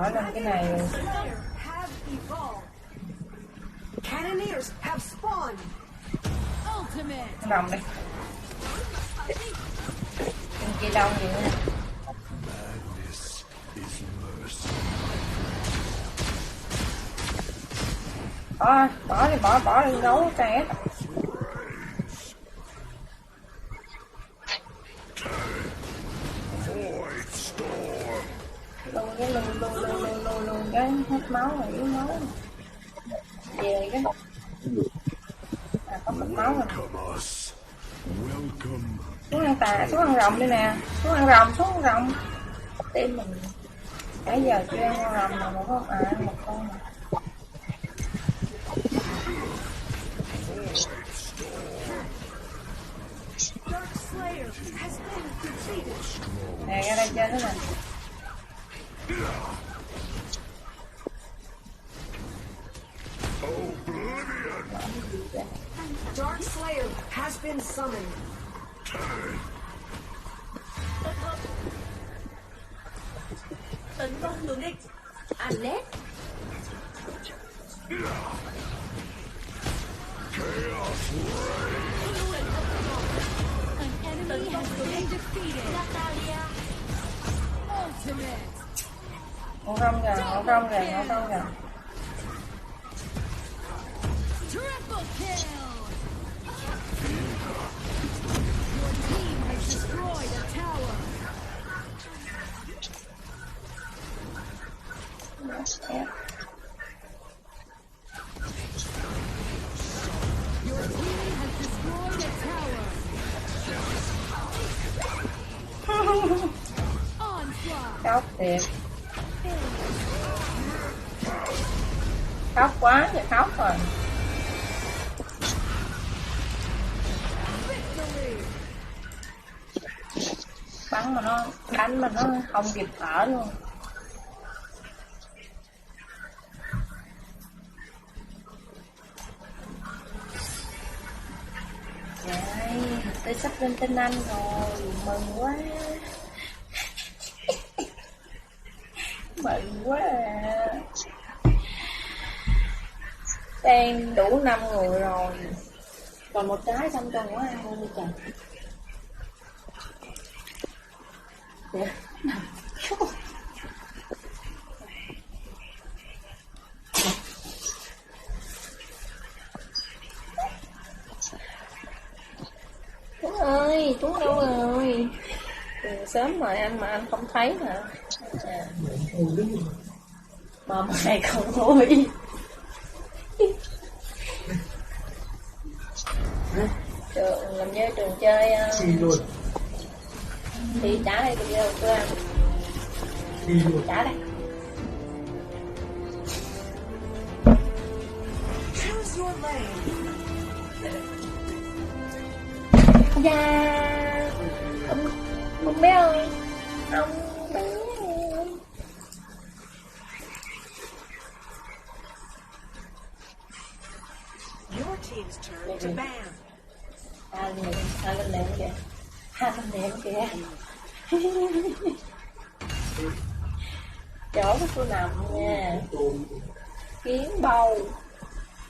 Mở lên cái này rồi. Cannoneers have spawned. Rồng đi. Bên kia đông vậy nè. Bỏ đi nấu cái. Luôn cái hết máu rồi, yếu máu về cái có mất máu rồi. Xuống ăn rồng đi nè, xuống ăn rồng tim mình nãy giờ chưa ăn rồng mà một con một con mà. Nè ra đây chơi nữa nè. Dark Slayer has been summoned. Tấn công đối địch. Anet. An enemy has been defeated. Ultimate. Ngộ rong kìa. Triple kill. Your team has destroyed a tower. Your team has destroyed a tower. Onslaught. Khóc thiệt. Khóc quá giờ khóc rồi. Bắn mà nó đánh mà nó không kịp thở luôn. Đấy, tôi sắp lên tên Anh rồi, mừng quá. Mừng quá à. Đang đủ 5 người rồi. Còn một trái xong cho quá ăn luôn đi trời. Tuấn đâu rồi? Sớm rồi anh mà anh không thấy hả? Mà mày không thôi. Trường làm như trường chơi thì trả đây tôi vô cơ ăn. Trả đây. Dạ ông bé ơi, ông bé. Your team's turn to ban. Hai lên nệm kìa. Chỗ của tôi nằm nha. Kiến bầu.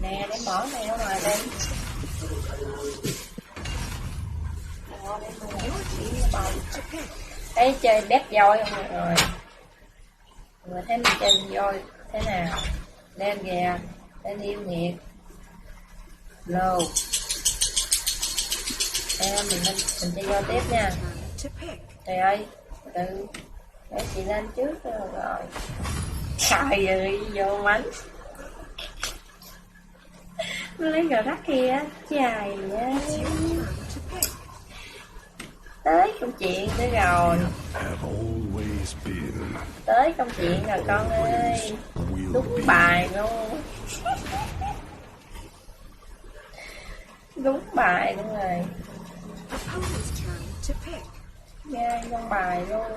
Nè để mở này ở ngoài đây. Đó, để mở kiến bầu. Đấy chơi đép voi không rồi. Người thấy mình chơi voi thế nào? Lên kìa. Lên yêu nghiệt. Lô. Em mình chơi vô tiếp nha. Trời ơi, từ để chị lên trước rồi. Trời ơi, vô mánh. Nó lấy gờ rắc kia, trời ơi. Tới công chuyện tới rồi. Tới công chuyện rồi con ơi. Đúng bài luôn. Đúng bài luôn rồi. Nghe con bài luôn.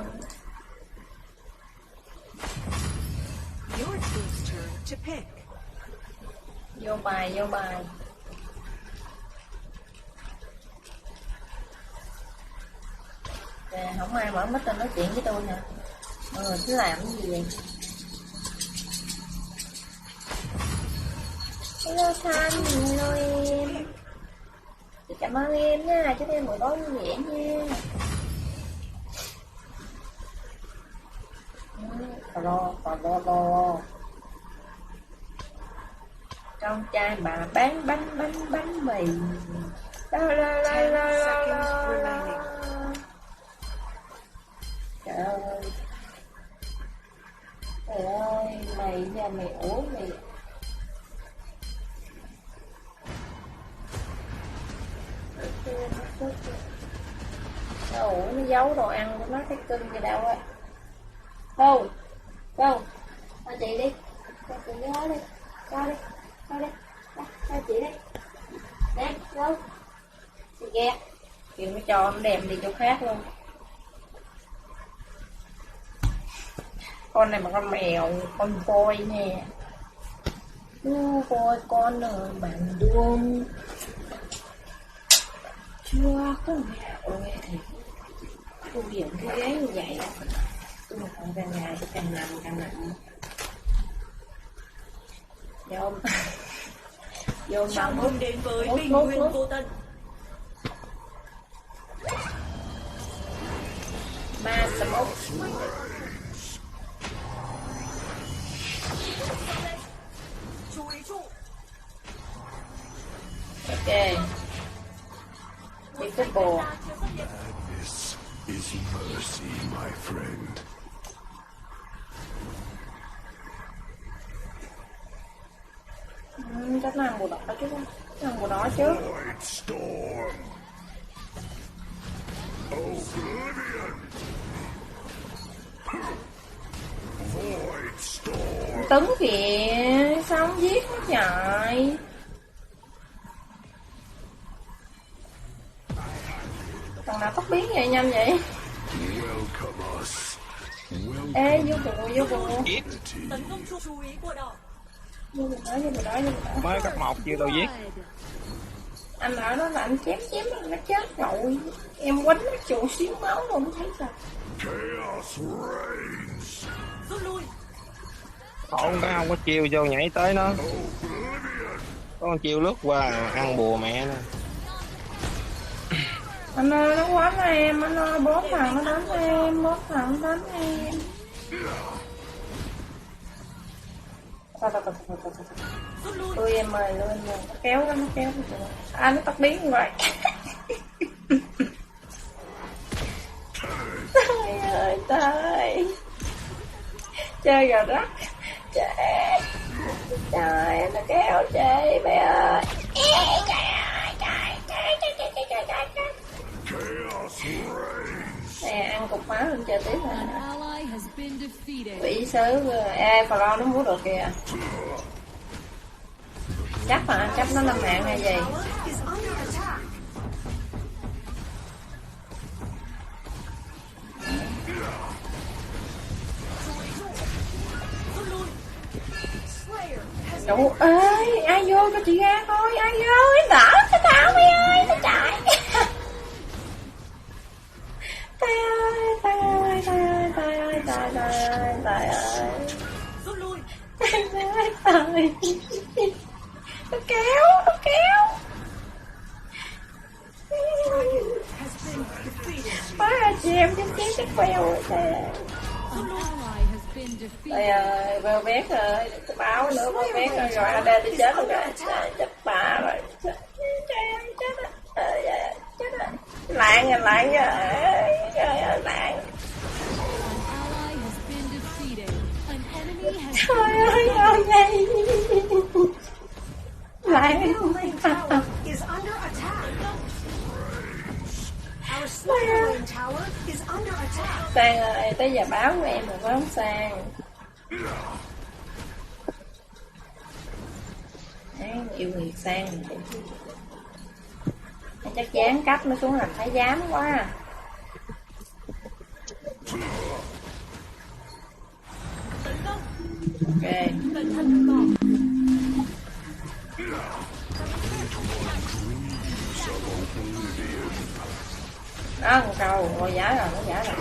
Vô bài. Không ai mở mic lên nói chuyện với tôi nè. Mọi người cứ làm cái gì vậy? Hello Thanh, hello em. Cảm ơn em nha, chúc em buổi tối vui vẻ nha. Lo. Con trai bà bán bánh mì. La. Trời ơi, mày nha, mày ủa mày. Ủa nó giấu đồ ăn của nó cái cưng gì đâu á. Không cho chị đi, cho chị đi hết đi, cho chị đi, đem đâu chị ghét kêu nó cho nó đem đi chỗ khác luôn. Con này mà con mèo, con voi nè, voi con ở bạn đuông chưa có mèo. Ôi thì tôi dựng cái ghế như vậy á, tôi mà còn càng ngày tôi càng nằm vô Chào mừng đến với Bình Nguyên Vô Tận. ma smoke. Chú ý trụ. Ok, đi cái bồ. Madness is mercy, my friend. Chắc là mùa đỏ chứ không? Là mùa đỏ chứ. Void storm. Oblivion. Void storm. Tấn kìa, sao không giết nó trời. Thằng nào tóc biến vậy nhanh vậy? Welcome us. Ê, vô bùa. Tấn công chú ý của đỏ. Vô bùa đó. Mới cấp 1 chưa đâu giết. Anh ở đó là anh chém nó chết rồi. Em quánh nó chuột xíu máu rồi không thấy sao. Chaos reigns. Rút lui. Không có chiêu vô nhảy tới nó. Oblivion. Có con chiêu lướt qua ăn bùa mẹ nè. Anh ơi, nó quánh em, anh ơi, 4 thằng nó đánh em, 4 thằng nó đánh em. Rút lui. Tôi em ơi, nó kéo. À, nó tắt biến rồi. Trời. Chơi gà rắc. Trời, nó kéo chị, mẹ ơi. Chaos reigns. Nè, ăn cục máu lên chơi tiếp An nè. ally has been defeated. Quỷ sứ, Flo nó muốn được kìa. Chắc nó 5 mạng hay gì? Tower is under attack. Rút lui. Slayer has Đủ ơi, ai vô cho chị ra thôi, ai vô, đỡ cho tao đi ơi, tao chạy. Tay ơi. rút lui. Nó kéo. Has been defeated. Má chị em chém cái queo rồi trời ơi. An ally has been Trời defeated. ơi, vơ vét rồi, cái báo nữa vơ vét rồi, rồi AD tôi chết rồi, chết bà rồi, chết rồi, chết rồi. Lạng rồi, trời ơi, lạng. An ally has been defeated. An enemy has Trời ơi, ôi vậy. Lạng. Tower is under attack. Our Slayer Lane Tower is under attack. Sang ơi, tới giờ báo của em rồi phải không Sang? Đấy, yêu nghiệt Sang. Chắc dán cấp nó xuống làm thái giám quá. Tấn công. Ok. Cẩn thận cỏ. Đó, con câu, ngồi giả rồi, nó giả rồi.